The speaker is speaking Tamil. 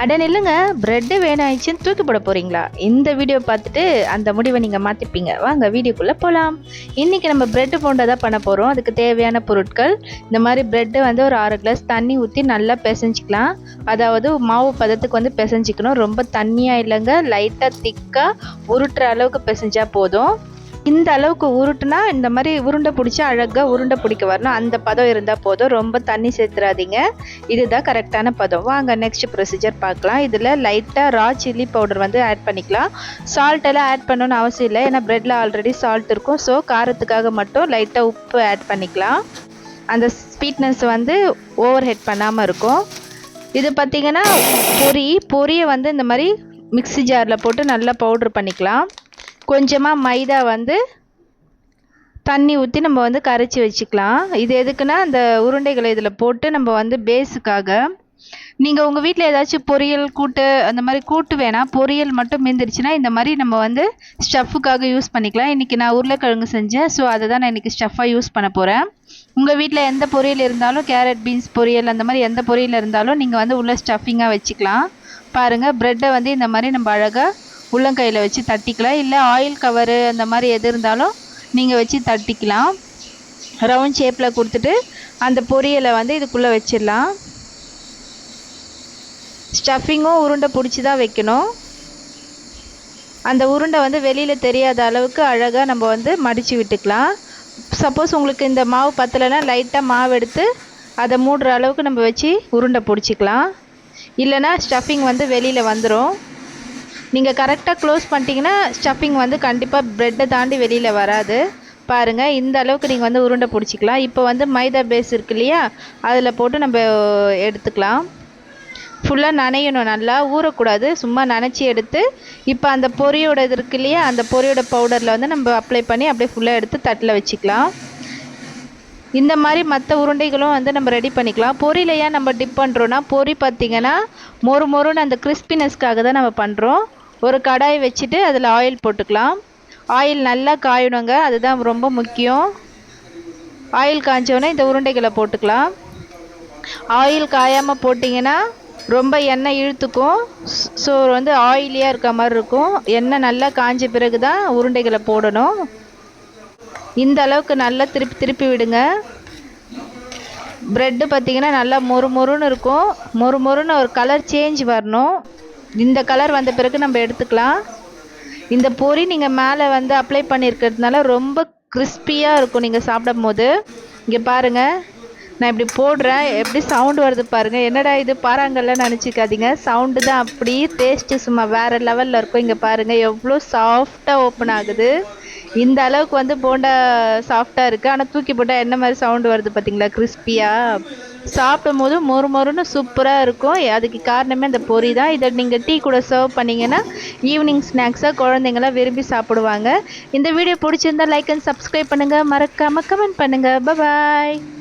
அட நில்லுங்க, பிரெட் வேணாயிடுச்சுன்னு தூக்கி போட போறீங்களா? இந்த வீடியோ பார்த்துட்டு அந்த முடிவை நீங்கள் மாற்றிப்பீங்க. வாங்க வீடியோக்குள்ளே போகலாம். இன்றைக்கி நம்ம பிரெட் போண்டா தான் பண்ண போகிறோம். அதுக்கு தேவையான பொருட்கள், இந்த மாதிரி பிரெட்டு வந்து ஒரு 1/2 கிளாஸ் தண்ணி ஊற்றி நல்லா பிசைஞ்சிக்கலாம். அதாவது மாவு பதத்துக்கு வந்து பிசைஞ்சிக்கணும். ரொம்ப தண்ணியாக இல்லைங்க, லைட்டாக திக்காக உருட்டுற அளவுக்கு பிசைஞ்சா போதும். இந்த அளவுக்கு உருட்டுனா இந்த மாதிரி உருண்டை பிடிச்சி அழகாக உருண்டை பிடிக்க வரணும். அந்த பதம் இருந்தால் போதும், ரொம்ப தண்ணி சேர்த்துறாதீங்க. இதுதான் கரெக்டான பதம். வாங்க நெக்ஸ்ட் ப்ரொசீஜர் பார்க்கலாம். இதில் லைட்டாக ரா சில்லி பவுடர் வந்து ஆட் பண்ணிக்கலாம். சால்ட் எல்லாம் ஆட் பண்ணணும்னு அவசியம் இல்லை, ஏன்னா ப்ரெட்டில் ஆல்ரெடி சால்ட் இருக்கும். ஸோ காரத்துக்காக மட்டும் லைட்டாக உப்பு ஆட் பண்ணிக்கலாம். அந்த ஸ்வீட்னஸ் வந்து ஓவர் ஹெட் பண்ணாமல் இருக்கும். இது பார்த்திங்கன்னா பொரியை வந்து இந்த மாதிரி மிக்ஸி ஜாரில் போட்டு நல்லா பவுட்ரு பண்ணிக்கலாம். கொஞ்சமாக மைதா வந்து தண்ணி ஊற்றி நம்ம வந்து கரைச்சி வச்சுக்கலாம். இது எதுக்குன்னா அந்த உருண்டைகளை இதில் போட்டு நம்ம வந்து பேஸுக்காக, நீங்கள் உங்கள் வீட்டில் ஏதாச்சும் பொரியல் கூட்டு அந்த மாதிரி கூட்டு வேணாம், பொரியல் மட்டும் மீந்துருச்சுன்னா இந்த மாதிரி நம்ம வந்து ஸ்டஃப்புக்காக யூஸ் பண்ணிக்கலாம். இன்றைக்கி நான் உருளைக்கிழங்கு செஞ்சேன், ஸோ அதை தான் நான் இன்றைக்கி ஸ்டஃப்பாக யூஸ் பண்ண போகிறேன். உங்கள் வீட்டில் எந்த பொரியல் இருந்தாலும், கேரட் பீன்ஸ் பொரியல் அந்த மாதிரி எந்த பொரியல் இருந்தாலும் நீங்கள் வந்து உள்ள ஸ்டஃபிங்காக வச்சுக்கலாம். பாருங்கள், ப்ரெட்டை வந்து இந்த மாதிரி நம்ம அழகாக உள்ளங்கையில் வச்சு தட்டிக்கலாம். இல்லை ஆயில் கவரு அந்த மாதிரி எது இருந்தாலும் நீங்கள் வச்சு தட்டிக்கலாம். ரவுண்ட் ஷேப்பில் கொடுத்துட்டு அந்த பொரியலை வந்து இதுக்குள்ளே வச்சிடலாம். ஸ்டஃபிங்கும் உருண்டை பிடிச்சி தான் வைக்கணும். அந்த உருண்டை வந்து வெளியில் தெரியாத அளவுக்கு அழகாக நம்ம வந்து மடித்து விட்டுக்கலாம். சப்போஸ் உங்களுக்கு இந்த மாவு பத்தலைன்னா லைட்டாக மாவு எடுத்து அதை மூடுற அளவுக்கு நம்ம வச்சு உருண்டை பிடிச்சிக்கலாம். இல்லைன்னா ஸ்டஃபிங் வந்து வெளியில் வந்துடும். நீங்கள் கரெக்டாக க்ளோஸ் பண்ணிட்டீங்கன்னா ஸ்டஃபிங் வந்து கண்டிப்பாக ப்ரெட்டை தாண்டி வெளியில் வராது. பாருங்கள், இந்த அளவுக்கு நீங்கள் வந்து உருண்டை பிடிச்சிக்கலாம். இப்போ வந்து மைதா பேஸ் இருக்கு இல்லையா, அதில் போட்டு நம்ம எடுத்துக்கலாம். ஃபுல்லாக நனையணும், நல்லா ஊறக்கூடாது, சும்மா நனைச்சி எடுத்து இப்போ அந்த பொரியோட இது இருக்கு இல்லையா, அந்த பொரியோட பவுடரில் வந்து நம்ம அப்ளை பண்ணி அப்படியே ஃபுல்லாக எடுத்து தட்டில் வச்சுக்கலாம். இந்த மாதிரி மற்ற உருண்டைகளும் வந்து நம்ம ரெடி பண்ணிக்கலாம். பொரியில் ஏன் நம்ம டிப் பண்ணுறோன்னா, பொரி பார்த்திங்கன்னா மொறுன்னு அந்த கிறிஸ்பினஸ்க்காக தான் நம்ம பண்ணுறோம். ஒரு கடாய் வச்சுட்டு அதில் ஆயில் போட்டுக்கலாம். ஆயில் நல்லா காயணுங்க, அதுதான் ரொம்ப முக்கியம். ஆயில் காய்ஞ்சோன்னே இந்த உருண்டைகளை போட்டுக்கலாம். ஆயில் காயாமல் போட்டிங்கன்னா ரொம்ப எண்ணெய் இழுத்துக்கும். ஸோ வந்து ஆயிலியாக இருக்க மாதிரி இருக்கும். எண்ணெய் நல்லா காய்ஞ்ச பிறகு தான் உருண்டைகளை போடணும். இந்த அளவுக்கு நல்லா திருப்பி விடுங்க. ப்ரெட்டு பார்த்திங்கன்னா நல்லா மொறுன்னு இருக்கும். மொறுன்னு ஒரு கலர் சேஞ்ச் வரணும். இந்த கலர் வந்த பிறகு நம்ம எடுத்துக்கலாம். இந்த பொரி நீங்கள் மேலே வந்து அப்ளை பண்ணியிருக்கிறதுனால ரொம்ப கிறிஸ்பியாக இருக்கும் நீங்கள் சாப்பிடும் போது. இங்கே பாருங்கள், நான் இப்படி போடுறேன், எப்படி சவுண்டு வருது பாருங்கள். என்னடா இது பாறாங்கல்ல நினச்சிக்காதீங்க, சவுண்டு தான் அப்படி. டேஸ்ட்டு சும்மா வேறு லெவலில் இருக்கும். இங்கே பாருங்கள் எவ்வளோ சாஃப்டாக ஓப்பன் ஆகுது. இந்த அளவுக்கு வந்து போண்டா சாஃப்டாக இருக்குது. ஆனால் தூக்கி போட்டால் என்ன மாதிரி சவுண்டு வருது பார்த்தீங்களா, கிறிஸ்பியாக. சாப்பிடும் போது மொறுன்னு சூப்பராக இருக்கும். அதுக்கு காரணமே அந்த பொரி தான். இதை நீங்கள் டீ கூட சர்வ் பண்ணிங்கன்னா ஈவினிங் ஸ்நாக்ஸாக குழந்தைங்களாம் விரும்பி சாப்பிடுவாங்க. இந்த வீடியோ பிடிச்சிருந்தால் லைக் அண்ட் சப்ஸ்கிரைப் பண்ணுங்கள், மறக்காமல் கமெண்ட் பண்ணுங்கள். பாய்.